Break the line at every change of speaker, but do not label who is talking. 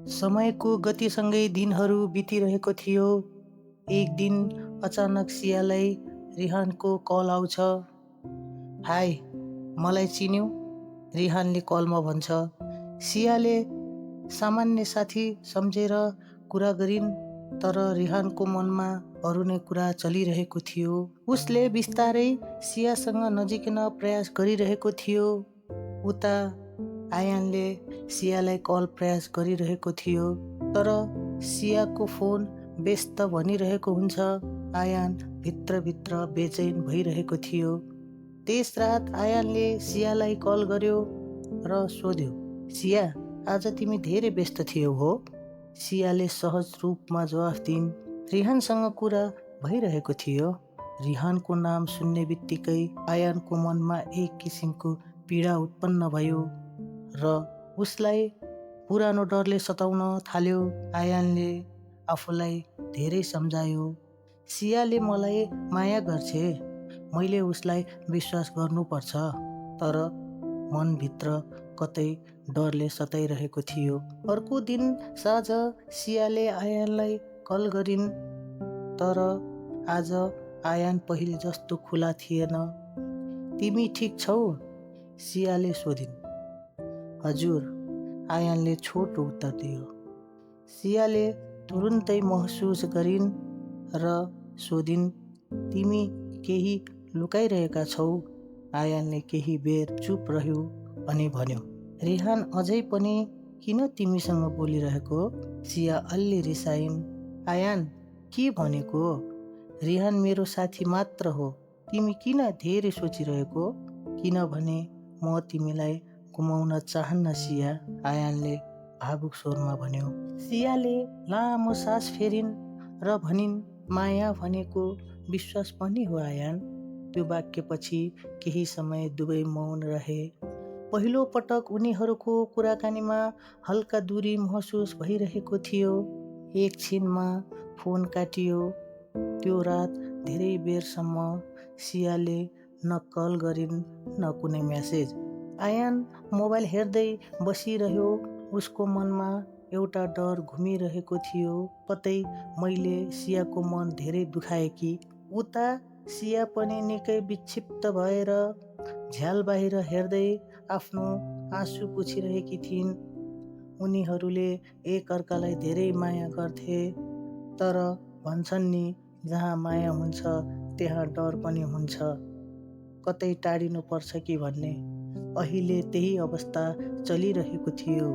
समयको गतिसँगै दिनहरू बितिरहेको थियो। एक दिन अचानक सियालाई रिहानको कल आउँछ। हाई, मलाई चिन्यौ? रिहानले कलमा भन्छ। सियाले सामान्य साथी सम्झेर कुरा गरिन्, तर रिहानको मनमा अरू नै कुरा चलिरहेको थियो। उसले बिस्तारै सियासँग नजिकिन प्रयास गरिरहेको थियो। उता आयानले सियालाई कल प्रयास गरिरहेको थियो, तर सियाको फोन व्यस्त भनिरहेको हुन्छ। आयान भित्रभित्र बेचैन भइरहेको थियो। त्यस रात आयानले सियालाई कल गर्यो र सोध्यो, सिया, आज तिमी धेरै व्यस्त थियौ हो? सियाले सहज रूपमा जवाफ दिइन्, रिहानसँग कुरा भइरहेको थियो। रिहानको नाम सुन्ने बित्तिकै आयानको मनमा एक किसिमको पीडा उत्पन्न भयो र उसलाई पुरानो डरले सताउन थाल्यो। आयानले आफूलाई धेरै सम्झायो, सियाले मलाई माया गर्छे, मैले उसलाई विश्वास गर्नुपर्छ। तर मनभित्र कतै डरले सताइरहेको थियो। अर्को दिन साँझ सियाले आयानलाई कल गरिन्, तर आज आयान पहिले जस्तो खुला थिएन। तिमी ठिक छौ? सियाले सोधिन्। हजुर, आयानले छोटो उत्तर दियो। सियाले तुरुन्तै महसुस गरिन् र सोधिन्, तिमी केही लुकाइरहेका छौ? आयानले केही बेर चुप रह्यो अनि भन्यो, रिहान अझै पनि किन तिमीसँग बोलिरहेको? सिया अलि रिसाइन्। आयान, के भनेको? रिहान मेरो साथी मात्र हो, तिमी किन धेरै सोचिरहेको? किनभने म तिमीलाई गुमाउन चाहन्न सिया, आयानले भावुक स्वरमा भन्यो। सियाले लामो सास फेरिन् र भनिन्, माया भनेको विश्वास पनि हो आयान। त्यो वाक्यपछि केही समय दुवै मौन रहे। पहिलो पटक उनीहरूको कुराकानीमा हल्का दूरी महसुस भइरहेको थियो। एकछिनमा फोन काटियो। त्यो रात धेरै बेरसम्म सियाले न कल गरिन् न कुनै म्यासेज। आयान मोबाइल हेर्दै बसिरह्यो। उसको मनमा एउटा डर घुमिरहेको थियो, कतै मैले सियाको मन धेरै दुखाए कि? उता सिया पनि निकै विक्षिप्त भएर झ्याल बाहिर हेर्दै आफ्नो आँसु पुछिरहेकी थिइन्। उनीहरूले एकअर्कालाई धेरै माया गर्थे, तर भन्छन् नि, जहाँ माया हुन्छ त्यहाँ डर पनि हुन्छ, कतै टाढिनु पर्छ कि भन्ने। अहिले त्यही अवस्था चलिरहेको थियो।